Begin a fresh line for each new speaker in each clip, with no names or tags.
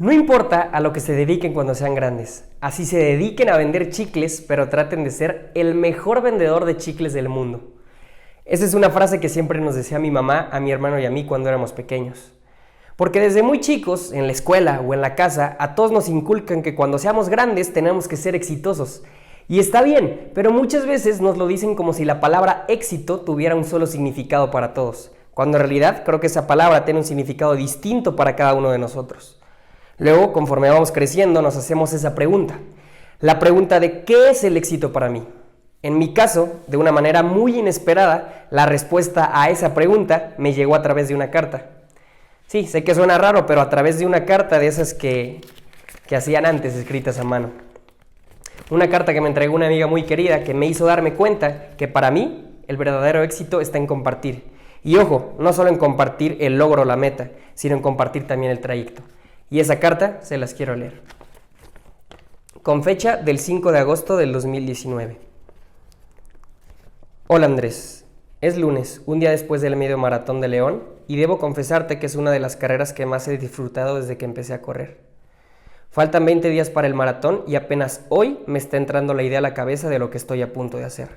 No importa a lo que se dediquen cuando sean grandes, así se dediquen a vender chicles, pero traten de ser el mejor vendedor de chicles del mundo. Esa es una frase que siempre nos decía mi mamá, a mi hermano y a mí cuando éramos pequeños. Porque desde muy chicos, en la escuela o en la casa, a todos nos inculcan que cuando seamos grandes tenemos que ser exitosos. Y está bien, pero muchas veces nos lo dicen como si la palabra éxito tuviera un solo significado para todos, cuando en realidad creo que esa palabra tiene un significado distinto para cada uno de nosotros. Luego, conforme vamos creciendo, nos hacemos esa pregunta. La pregunta de ¿qué es el éxito para mí? En mi caso, de una manera muy inesperada, la respuesta a esa pregunta me llegó a través de una carta. Sí, sé que suena raro, pero a través de una carta de esas que hacían antes, escritas a mano. Una carta que me entregó una amiga muy querida que me hizo darme cuenta que para mí el verdadero éxito está en compartir. Y ojo, no solo en compartir el logro o la meta, sino en compartir también el trayecto. Y esa carta se las quiero leer. Con fecha del 5 de agosto del 2019. Hola Andrés, es lunes, un día después del medio maratón de León, y debo confesarte que es una de las carreras que más he disfrutado desde que empecé a correr. Faltan 20 días para el maratón y apenas hoy me está entrando la idea a la cabeza de lo que estoy a punto de hacer.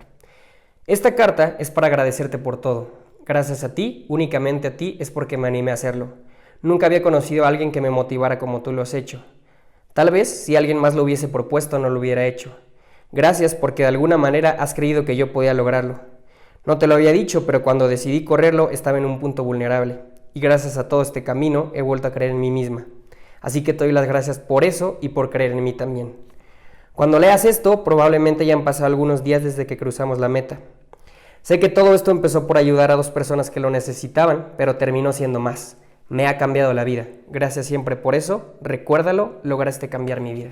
Esta carta es para agradecerte por todo. Gracias a ti, únicamente a ti, es porque me animé a hacerlo. Nunca había conocido a alguien que me motivara como tú lo has hecho. Tal vez, si alguien más lo hubiese propuesto, no lo hubiera hecho. Gracias porque de alguna manera has creído que yo podía lograrlo. No te lo había dicho, pero cuando decidí correrlo estaba en un punto vulnerable. Y gracias a todo este camino he vuelto a creer en mí misma. Así que te doy las gracias por eso y por creer en mí también. Cuando leas esto, probablemente ya han pasado algunos días desde que cruzamos la meta. Sé que todo esto empezó por ayudar a 2 personas que lo necesitaban, pero terminó siendo más. Me ha cambiado la vida. Gracias siempre por eso. Recuérdalo, lograste cambiar mi vida.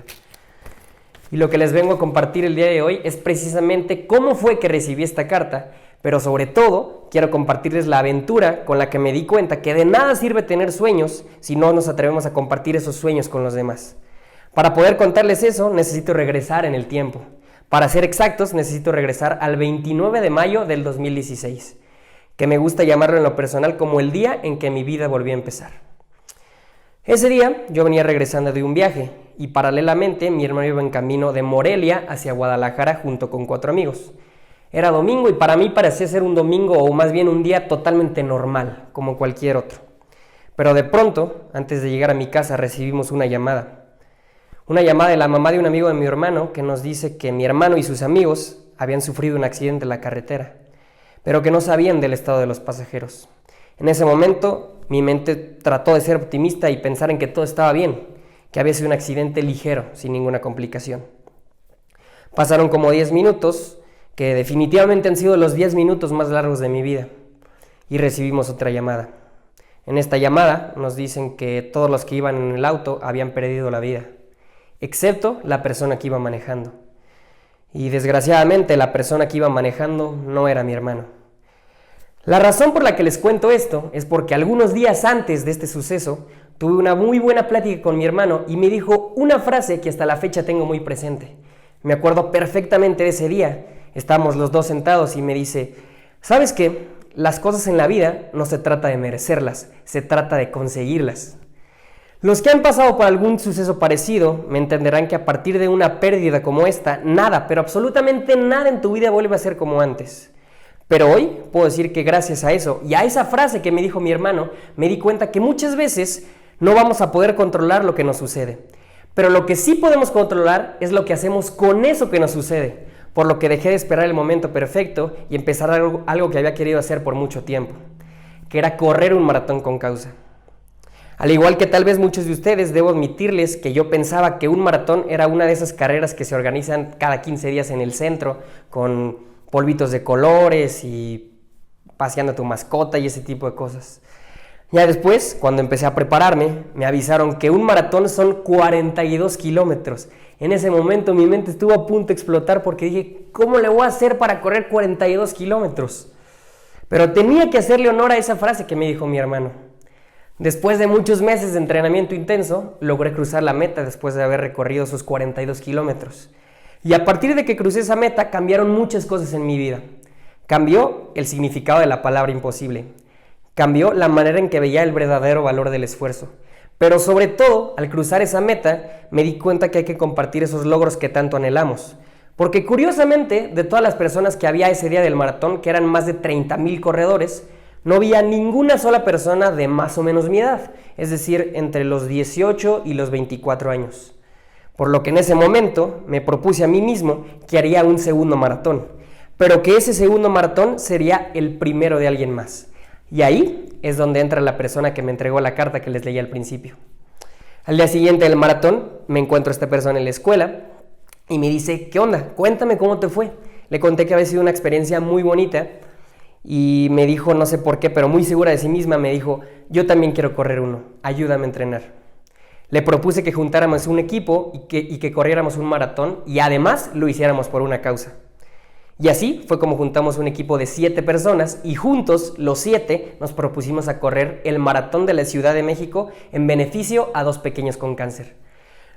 Y lo que les vengo a compartir el día de hoy es precisamente cómo fue que recibí esta carta, pero sobre todo quiero compartirles la aventura con la que me di cuenta que de nada sirve tener sueños si no nos atrevemos a compartir esos sueños con los demás. Para poder contarles eso necesito regresar en el tiempo. Para ser exactos necesito regresar al 29 de mayo del 2016. Que me gusta llamarlo en lo personal como el día en que mi vida volvió a empezar. Ese día yo venía regresando de un viaje y paralelamente mi hermano iba en camino de Morelia hacia Guadalajara junto con 4 amigos. Era domingo y para mí parecía ser un domingo o más bien un día totalmente normal, como cualquier otro. Pero de pronto, antes de llegar a mi casa, recibimos una llamada. Una llamada de la mamá de un amigo de mi hermano que nos dice que mi hermano y sus amigos habían sufrido un accidente en la carretera, pero que no sabían del estado de los pasajeros. En ese momento, mi mente trató de ser optimista y pensar en que todo estaba bien, que había sido un accidente ligero, sin ninguna complicación. Pasaron como 10 minutos, que definitivamente han sido los 10 minutos más largos de mi vida, y recibimos otra llamada. En esta llamada nos dicen que todos los que iban en el auto habían perdido la vida, excepto la persona que iba manejando. Y desgraciadamente la persona que iba manejando no era mi hermano. La razón por la que les cuento esto es porque algunos días antes de este suceso tuve una muy buena plática con mi hermano y me dijo una frase que hasta la fecha tengo muy presente. Me acuerdo perfectamente de ese día. Estábamos los dos sentados y me dice, ¿sabes qué? Las cosas en la vida no se trata de merecerlas, se trata de conseguirlas. Los que han pasado por algún suceso parecido me entenderán que a partir de una pérdida como esta, nada, pero absolutamente nada en tu vida vuelve a ser como antes. Pero hoy puedo decir que gracias a eso y a esa frase que me dijo mi hermano, me di cuenta que muchas veces no vamos a poder controlar lo que nos sucede. Pero lo que sí podemos controlar es lo que hacemos con eso que nos sucede. Por lo que dejé de esperar el momento perfecto y empezar algo que había querido hacer por mucho tiempo, que era correr un maratón con causa. Al igual que tal vez muchos de ustedes, debo admitirles que yo pensaba que un maratón era una de esas carreras que se organizan cada 15 días en el centro, con polvitos de colores y paseando a tu mascota y ese tipo de cosas. Ya después, cuando empecé a prepararme, me avisaron que un maratón son 42 kilómetros. En ese momento mi mente estuvo a punto de explotar porque dije, ¿cómo le voy a hacer para correr 42 kilómetros? Pero tenía que hacerle honor a esa frase que me dijo mi hermano. Después de muchos meses de entrenamiento intenso, logré cruzar la meta después de haber recorrido esos 42 kilómetros. Y a partir de que crucé esa meta, cambiaron muchas cosas en mi vida. Cambió el significado de la palabra imposible. Cambió la manera en que veía el verdadero valor del esfuerzo. Pero sobre todo, al cruzar esa meta, me di cuenta que hay que compartir esos logros que tanto anhelamos. Porque curiosamente, de todas las personas que había ese día del maratón, que eran más de 30,000 corredores, no había ninguna sola persona de más o menos mi edad, es decir, entre los 18 y los 24 años. Por lo que en ese momento me propuse a mí mismo que haría un segundo maratón, pero que ese segundo maratón sería el primero de alguien más. Y ahí es donde entra la persona que me entregó la carta que les leí al principio. Al día siguiente del maratón me encuentro a esta persona en la escuela y me dice, ¿qué onda? Cuéntame cómo te fue. Le conté que había sido una experiencia muy bonita y me dijo, no sé por qué, pero muy segura de sí misma, me dijo, yo también quiero correr uno, ayúdame a entrenar. Le propuse que juntáramos un equipo y que corriéramos un maratón y además lo hiciéramos por una causa. Y así fue como juntamos un equipo de 7 personas y juntos, los 7, nos propusimos a correr el maratón de la Ciudad de México en beneficio a 2 pequeños con cáncer.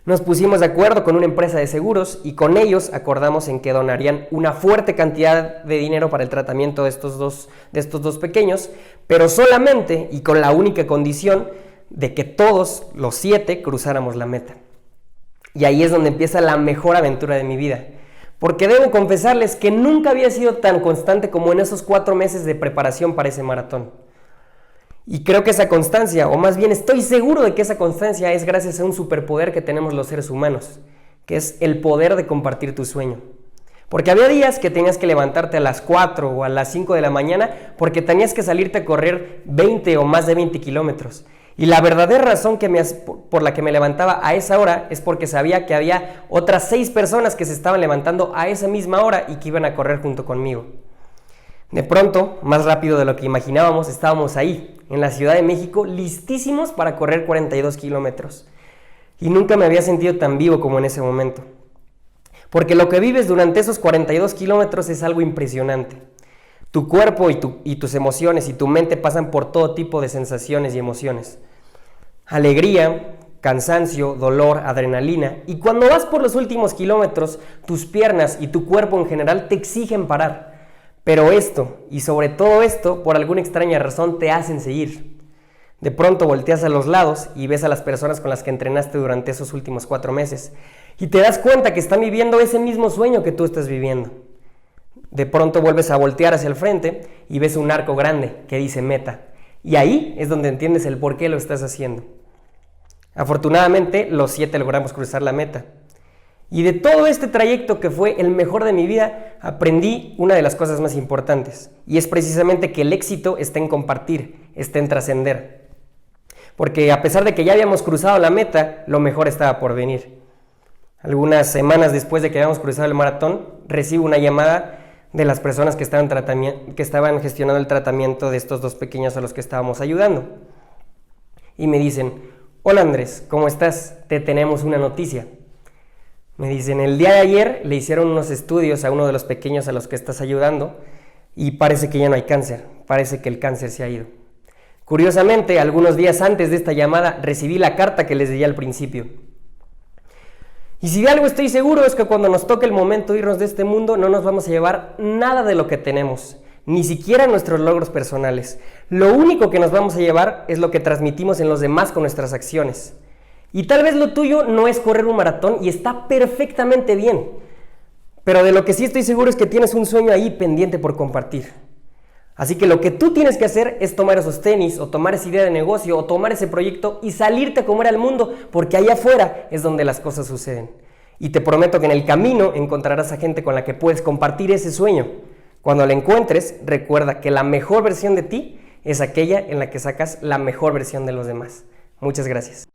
Nos pusimos de acuerdo con una empresa de seguros y con ellos acordamos en que donarían una fuerte cantidad de dinero para el tratamiento de estos dos pequeños, pero solamente y con la única condición de que todos, los 7, cruzáramos la meta. Y ahí es donde empieza la mejor aventura de mi vida. Porque debo confesarles que nunca había sido tan constante como en esos 4 meses de preparación para ese maratón. Y creo que esa constancia, o más bien estoy seguro de que esa constancia es gracias a un superpoder que tenemos los seres humanos, que es el poder de compartir tu sueño. Porque había días que tenías que levantarte a las 4 o a las 5 de la mañana porque tenías que salirte a correr 20 o más de 20 kilómetros. Y la verdadera razón por la que me levantaba a esa hora es porque sabía que había otras 6 personas que se estaban levantando a esa misma hora y que iban a correr junto conmigo. De pronto, más rápido de lo que imaginábamos, estábamos ahí, en la Ciudad de México, listísimos para correr 42 kilómetros. Y nunca me había sentido tan vivo como en ese momento. Porque lo que vives durante esos 42 kilómetros es algo impresionante. Tu cuerpo y tus emociones y tu mente pasan por todo tipo de sensaciones y emociones. Alegría, cansancio, dolor, adrenalina. Y cuando vas por los últimos kilómetros, tus piernas y tu cuerpo en general te exigen parar. Pero esto, y sobre todo esto, por alguna extraña razón te hacen seguir. De pronto volteas a los lados y ves a las personas con las que entrenaste durante esos últimos 4 meses. Y te das cuenta que están viviendo ese mismo sueño que tú estás viviendo. De pronto vuelves a voltear hacia el frente y ves un arco grande que dice meta. Y ahí es donde entiendes el por qué lo estás haciendo. Afortunadamente, los 7 logramos cruzar la meta. Y de todo este trayecto que fue el mejor de mi vida, aprendí una de las cosas más importantes. Y es precisamente que el éxito está en compartir, está en trascender. Porque a pesar de que ya habíamos cruzado la meta, lo mejor estaba por venir. Algunas semanas después de que habíamos cruzado el maratón, recibo una llamada de las personas que estaban gestionando el tratamiento de estos 2 pequeños a los que estábamos ayudando. Y me dicen, hola Andrés, ¿cómo estás? Te tenemos una noticia. Me dicen, el día de ayer le hicieron unos estudios a uno de los pequeños a los que estás ayudando y parece que ya no hay cáncer, parece que el cáncer se ha ido. Curiosamente, algunos días antes de esta llamada recibí la carta que les di al principio. Y si de algo estoy seguro es que cuando nos toque el momento de irnos de este mundo no nos vamos a llevar nada de lo que tenemos, ni siquiera nuestros logros personales. Lo único que nos vamos a llevar es lo que transmitimos en los demás con nuestras acciones. Y tal vez lo tuyo no es correr un maratón y está perfectamente bien. Pero de lo que sí estoy seguro es que tienes un sueño ahí pendiente por compartir. Así que lo que tú tienes que hacer es tomar esos tenis o tomar esa idea de negocio o tomar ese proyecto y salirte a comer al mundo, porque allá afuera es donde las cosas suceden. Y te prometo que en el camino encontrarás a gente con la que puedes compartir ese sueño. Cuando la encuentres, recuerda que la mejor versión de ti es aquella en la que sacas la mejor versión de los demás. Muchas gracias.